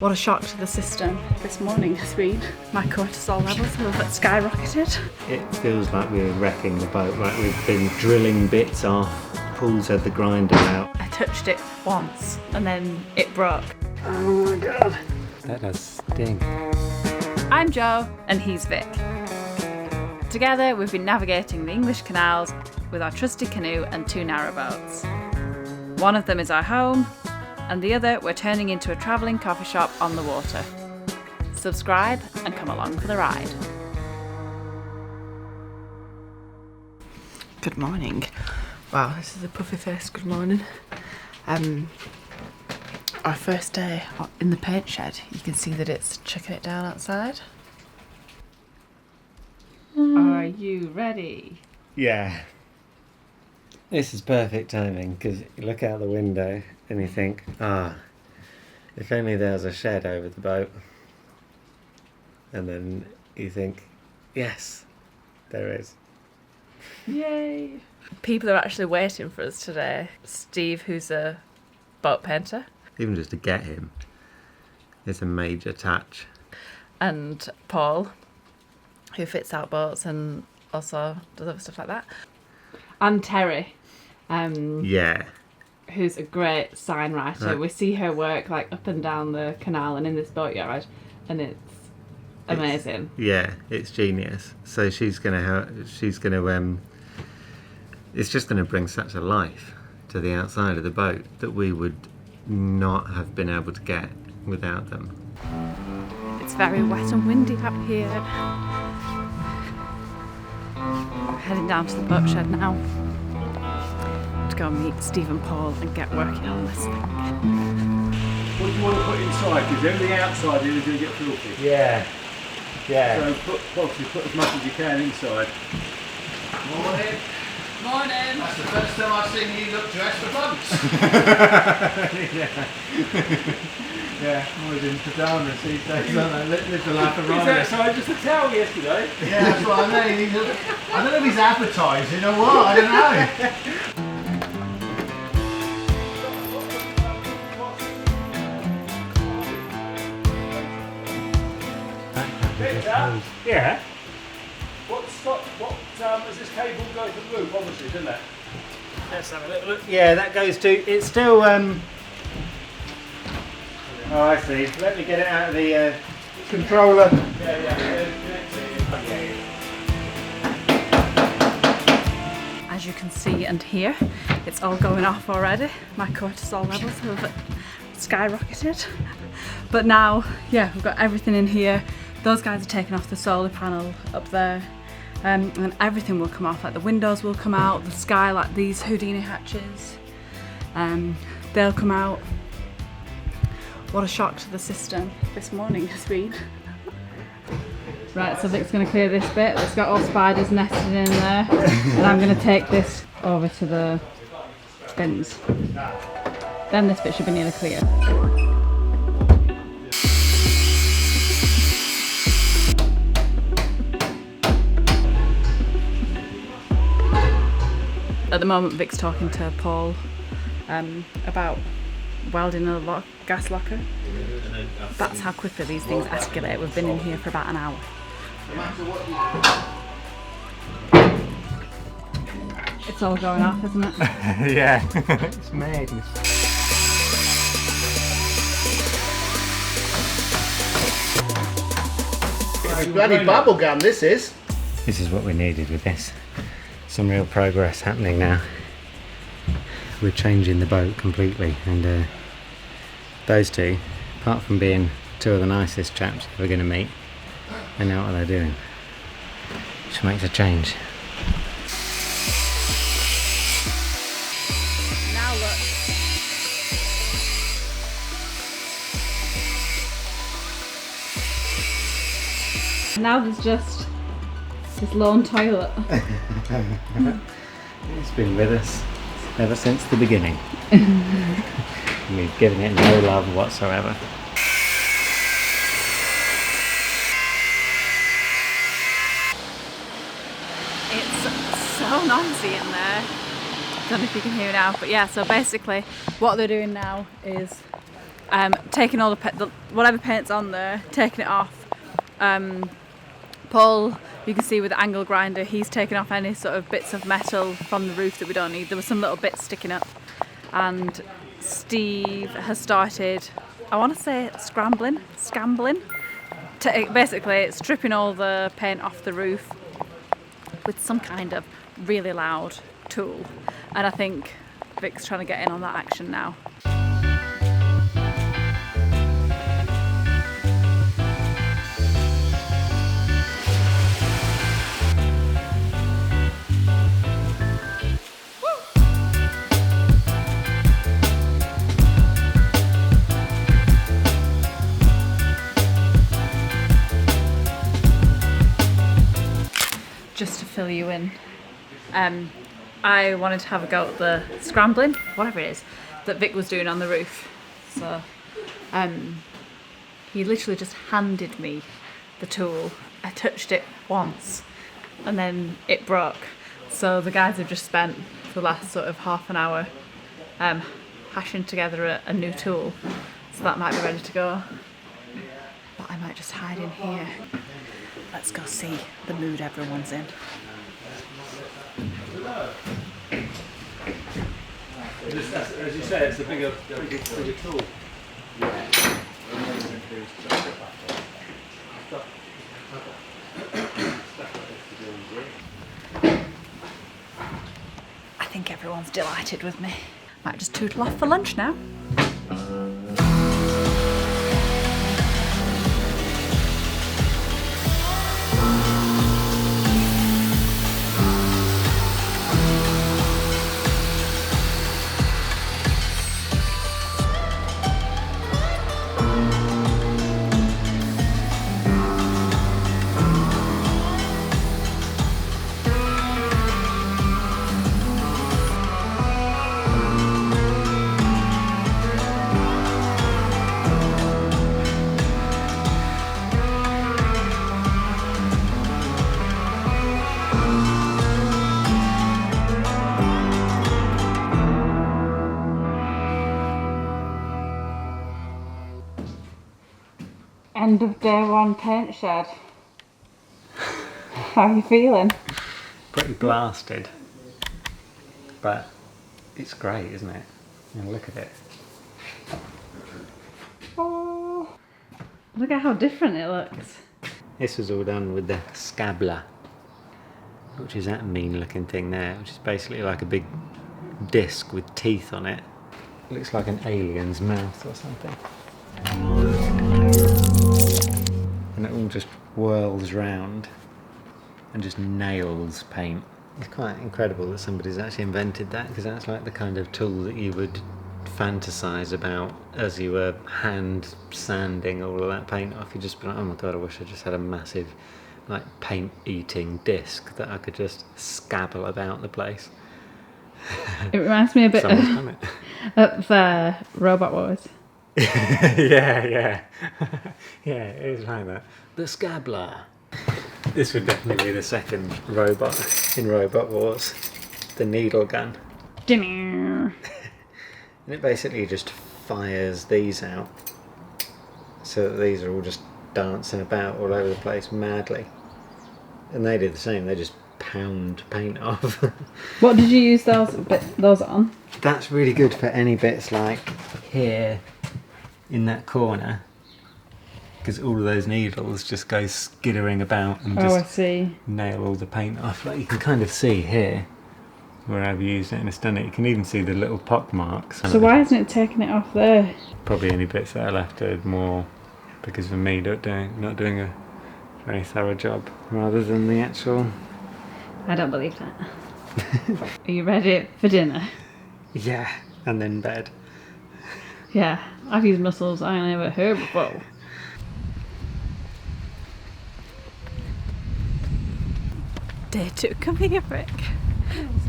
What a shock to the system this morning has been. My cortisol levels have skyrocketed. It feels like we're wrecking the boat, like we've been drilling bits off. Paul's had the grinder out. I touched it once and then it broke. Oh my god. That does sting. I'm Jo and he's Vic. Together we've been navigating the English canals with our trusty canoe and 2 narrowboats. One of them is our home, and the other we're turning into a travelling coffee shop on the water. Subscribe and come along for the ride. Good morning. Wow, this is a puffy face good morning. Our first day in the paint shed, you can see that it's chucking it down outside. Are you ready? Yeah. This is perfect timing because you look out the window and you think, if only there was a shed over the boat. And then you think, yes, there is. Yay! People are actually waiting for us today. Steve, who's a boat painter. Even just to get him is a major touch. And Paul, who fits out boats and also does other stuff like that. And Terry. Yeah. Who's a great sign writer. Right. We see her work like up and down the canal and in this boatyard, and it's amazing. It's genius. So she's gonna help. It's just gonna bring such a life to the outside of the boat that we would not have been able to get without them. It's very wet and windy up here. We're heading down to the boat shed now to go and meet Steve and Paul and get working on this thing. What do you want to put inside? Because everything outside is going to get filthy. Yeah. So put as much as you can inside. Morning. Morning. That's the first time I've seen you look dressed for bunks. Yeah, always in pajamas these days, aren't they? Live the life of Ryan. Is that just a towel yesterday? Yeah, that's what I mean. I don't know if he's advertising or what, I don't know. Victor? Yeah? Is this cable going to the roof, obviously, doesn't it? Let's have a little look. Yeah, that goes to. It's still. Oh, I see. Let me get it out of the controller. As you can see and hear, it's all going off already. My cortisol levels have skyrocketed. But now, we've got everything in here. Those guys are taking off the solar panel up there. And everything will come off, like the windows will come out, the sky, like these Houdini hatches, they'll come out. What a shock to the system this morning has been. Right, so Vic's going to clear this bit that's got all spiders nested in there, and I'm going to take this over to the bins. Then this bit should be nearly clear. At the moment, Vic's talking to Paul about welding a gas locker. That's how quickly these things escalate. We've been in here for about an hour. It's all going off, isn't it? Yeah, it's madness. Bloody bubblegum this is. This is what we needed with this. Some real progress happening now. We're changing the boat completely, and those two, apart from being 2 of the nicest chaps we're going to meet, they know what they're doing, which makes a change. Now look. Now there's just this lone toilet. It's been with us ever since the beginning. We've given it no love whatsoever. It's so noisy in there. Don't know if you can hear now, but yeah, so basically what they're doing now is taking all whatever paint's on there, taking it off. Paul, you can see with the angle grinder, he's taken off any sort of bits of metal from the roof that we don't need. There were some little bits sticking up, and Steve has started, I want to say scrambling, basically stripping all the paint off the roof with some kind of really loud tool, and I think Vic's trying to get in on that action now. Just to fill you in, I wanted to have a go at the scrambling, whatever it is, that Vic was doing on the roof. So he literally just handed me the tool. I touched it once and then it broke. So the guys have just spent the last sort of half an hour hashing together a new tool. So that might be ready to go. But I might just hide in here. Let's go see the mood everyone's in. As you say, it's a bigger tool. I think everyone's delighted with me. Might just tootle off for lunch now. End of day one paint shed. How are you feeling? Pretty blasted, but it's great, isn't it? And look at it. Oh, look at how different it looks. This was all done with the scabla, which is that mean looking thing there, which is basically like a big disc with teeth on it. Looks like an alien's mouth or something. And it all just whirls round and just nails paint. It's quite incredible that somebody's actually invented that, because that's like the kind of tool that you would fantasize about as you were hand sanding all of that paint off. You just be like, oh my god, I wish I just had a massive like paint eating disc that I could just scabble about the place. It reminds me a bit Someone's done it. of Robot Wars. yeah it is like that. The Scabler. This would definitely be the second robot in Robot Wars, the needle gun. And it basically just fires these out so that these are all just dancing about all over the place madly, and they do the same. They just pound paint off. What did you use those on? That's really good for any bits like here in that corner, because all of those needles just go skittering about and just I see. Nail all the paint off. Like you can kind of see here where I've used it and it's done it. You can even see the little pock marks. So why isn't it taking it off there? Probably any bits that I'll have to add more because of me not doing a very thorough job, rather than the actual... I don't believe that. Are you ready for dinner? Yeah, and then bed. Yeah, I've used muscles I never heard before. Day 2, come here, Rick.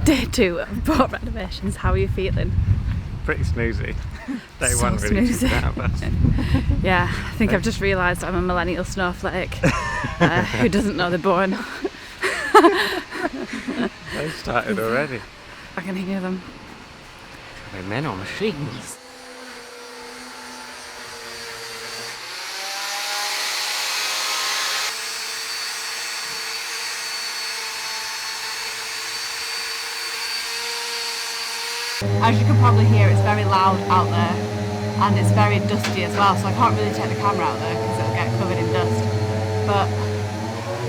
Day 2 of boat renovations. How are you feeling? Pretty snoozy. Day So 1 really snoozy. took it out of us. Yeah, I think I've just realised I'm a millennial snowflake who doesn't know they're born. They started already. I can hear them. Are they men or machines? As you can probably hear, it's very loud out there and it's very dusty as well, so I can't really take the camera out there because it'll get covered in dust. But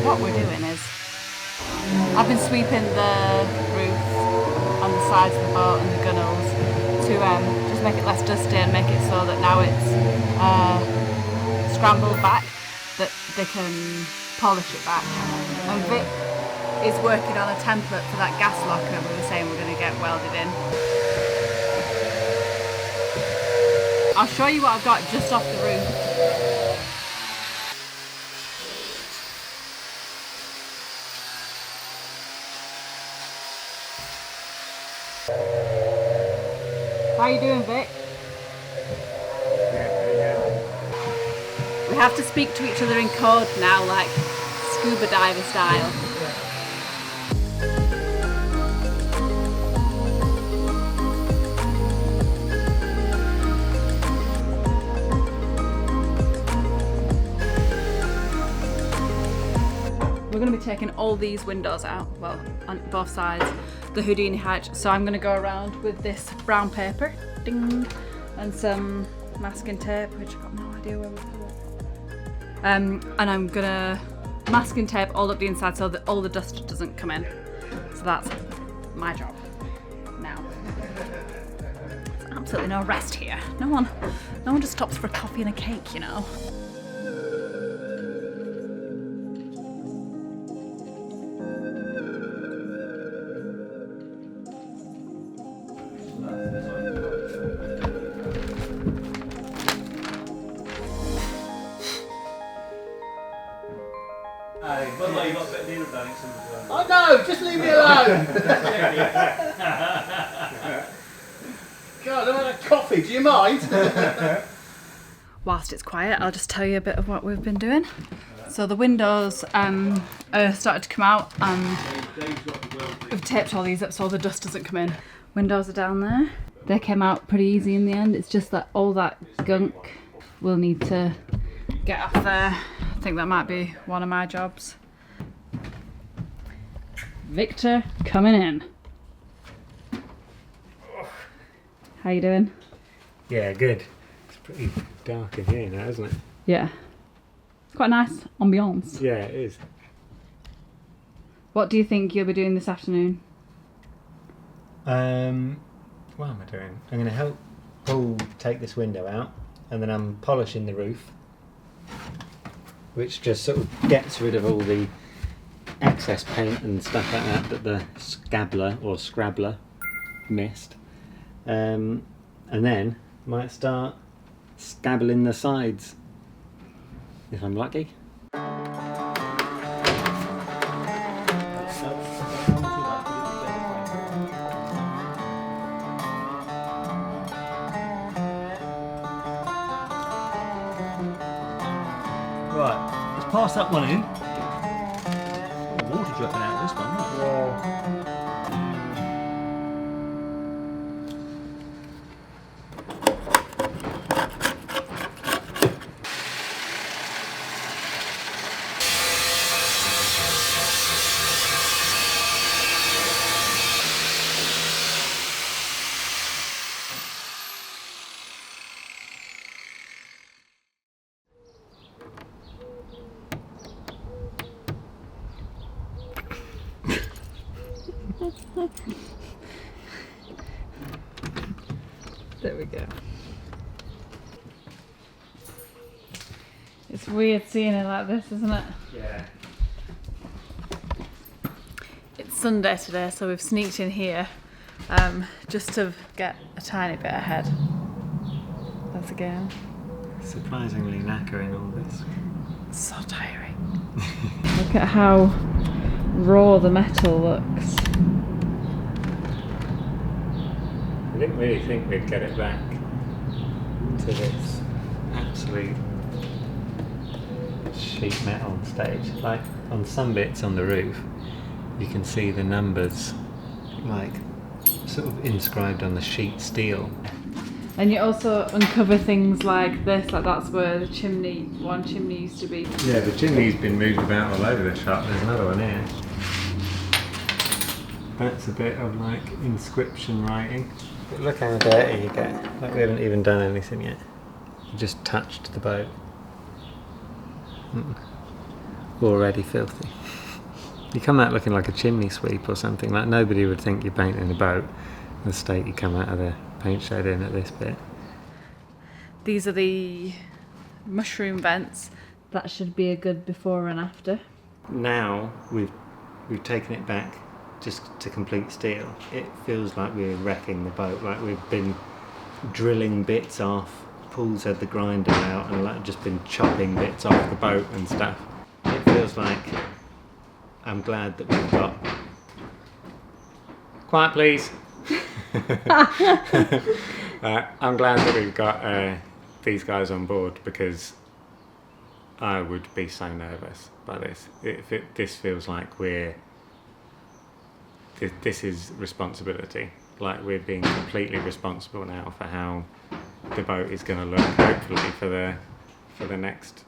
what we're doing is, I've been sweeping the roof on the sides of the boat and the gunnels to just make it less dusty and make it so that now it's scrambled back, that they can polish it back. And Vic is working on a template for that gas locker we were saying we're going to get welded in. I'll show you what I've got just off the roof. How are you doing, Vic? We have to speak to each other in code now, like scuba diver style. We're going to be taking all these windows out, well, on both sides, the Houdini hatch. So I'm going to go around with this brown paper, ding, and some masking tape, which I've got no idea where we put it. And I'm going to masking tape all up the inside so that all the dust doesn't come in. So that's my job now. There's absolutely no rest here. No one just stops for a coffee and a cake, you know. Oh no, just leave me alone! God, I've had a coffee, do you mind? Whilst it's quiet, I'll just tell you a bit of what we've been doing. So the windows are started to come out and we've taped all these up so the dust doesn't come in. Windows are down there. They came out pretty easy in the end. It's just that all that gunk will need to get off there. I think that might be one of my jobs. Victor coming in. How you doing? Yeah, good. It's pretty dark in here now, isn't it? Yeah. It's quite a nice ambiance. Yeah, it is. What do you think you'll be doing this afternoon? What am I doing? I'm going to help Paul take this window out, and then I'm polishing the roof, which just sort of gets rid of all the excess paint and stuff like that the scrabbler missed. And then might start scabbling the sides if I'm lucky. Right, let's pass that one in. Water dripping out of this one, right? There we go. It's weird seeing it like this, isn't it? Yeah. It's Sunday today, so we've sneaked in here just to get a tiny bit ahead. That's a game. Surprisingly knackering all this. So tiring. Look at how raw the metal looks. I didn't really think we'd get it back to this absolute sheet metal stage. Like on some bits on the roof, you can see the numbers like sort of inscribed on the sheet steel. And you also uncover things like this, like that's where the one chimney used to be. Yeah, the chimney's been moved about all over the shop. There's another one here. That's a bit of like inscription writing. But look how dirty you get. Like we haven't even done anything yet. We just touched the boat. Already filthy. You come out looking like a chimney sweep or something. Like nobody would think you're painting a boat. The state you come out of the paint shed in at this bit. These are the mushroom vents. That should be a good before and after. Now we've taken it back just to complete steel. It feels like we're wrecking the boat. Like we've been drilling bits off. Paul's had the grinder out and like just been chopping bits off the boat and stuff. It feels like I'm glad that we've got. Quiet, please. I'm glad that we've got these guys on board because I would be so nervous by this. This feels like this is responsibility. Like we're being completely responsible now for how the boat is going to look, hopefully for the next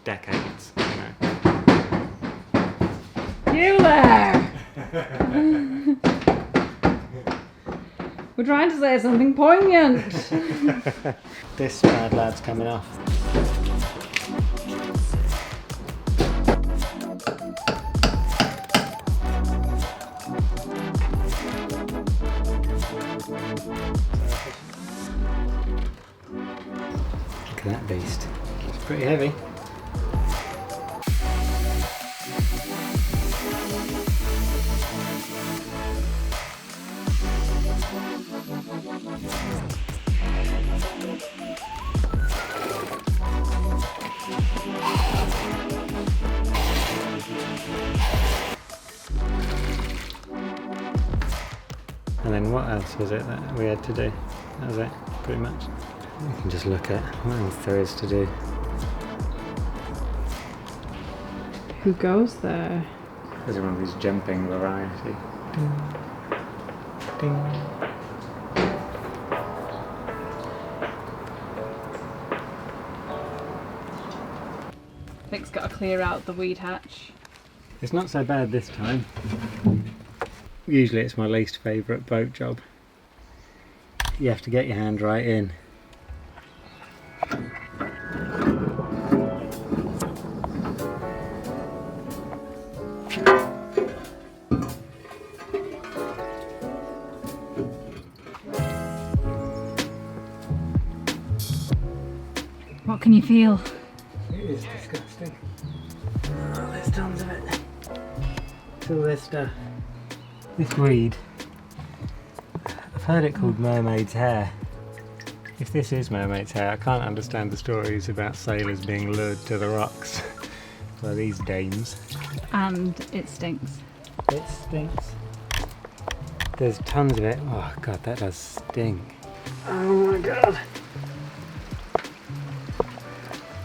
decades. You know. You there! We're trying to say something poignant. This bad lad's coming off. Look at that beast. It's pretty heavy. And then what else was it that we had to do? That was it, pretty much. We can just look at what else there is to do. Who goes there? There's one of these jumping variety. Ding. Ding. Vic's got to clear out the weed hatch. It's not so bad this time. Usually it's my least favourite boat job. You have to get your hand right in. What can you feel? It is disgusting. Oh, there's tons of it. It's all this stuff. This weed, I've heard it called mermaid's hair. If this is mermaid's hair, I can't understand the stories about sailors being lured to the rocks by these dames. And it stinks. It stinks. There's tons of it. Oh god, that does stink. Oh my god.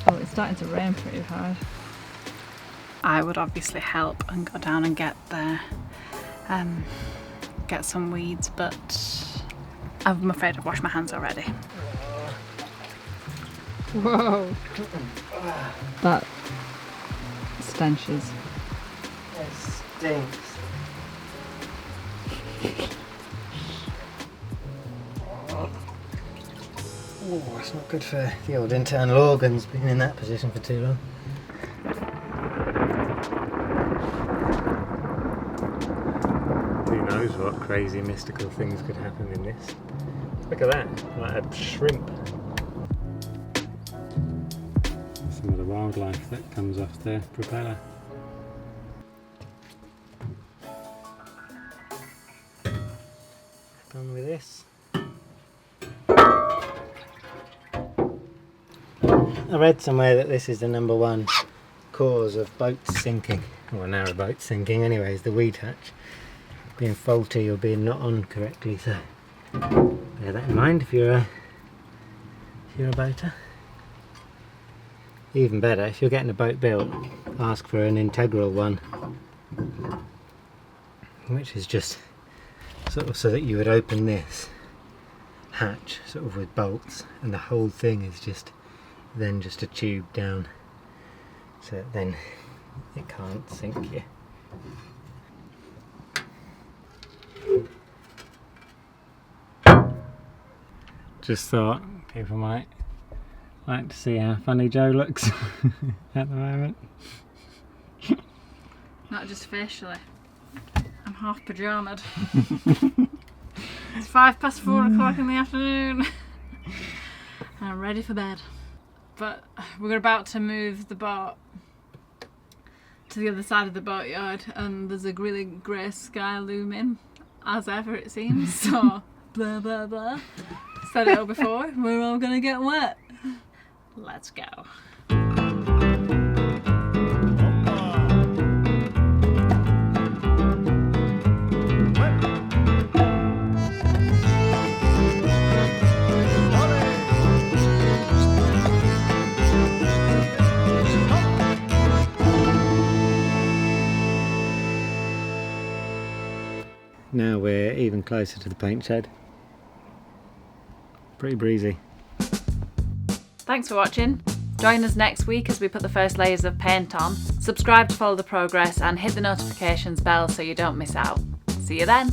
Oh, it's starting to rain pretty hard. I would obviously help and go down and get there. Get some weeds, but I'm afraid I've washed my hands already. Whoa! That stenches. It stinks. Oh, it's not good for the old internal organs being in that position for too long. Who knows what crazy mystical things could happen in this. Look at that, like a shrimp. Some of the wildlife that comes off the propeller. Done with this. I read somewhere that this is the #1 cause of boats sinking, or narrowboat sinking anyway, is the weed hatch being faulty or being not on correctly, so bear that in mind if you're a boater. Even better, if you're getting a boat built, ask for an integral one, which is just sort of so that you would open this hatch sort of with bolts and the whole thing is just then just a tube down, so that then it can't sink you. Just thought people might like to see how funny Joe looks at the moment. Not just facially. I'm half pajamaed. It's 4:05 in the afternoon. And I'm ready for bed. But we're about to move the boat to the other side of the boatyard, and there's a really grey sky looming, as ever it seems. So, blah blah blah. Said it all before, we're all gonna get wet. Let's go. Now we're even closer to the paint shed. Pretty breezy. Thanks for watching. Join us next week as we put the first layers of paint on. Subscribe to follow the progress and hit the notifications bell so you don't miss out. See you then.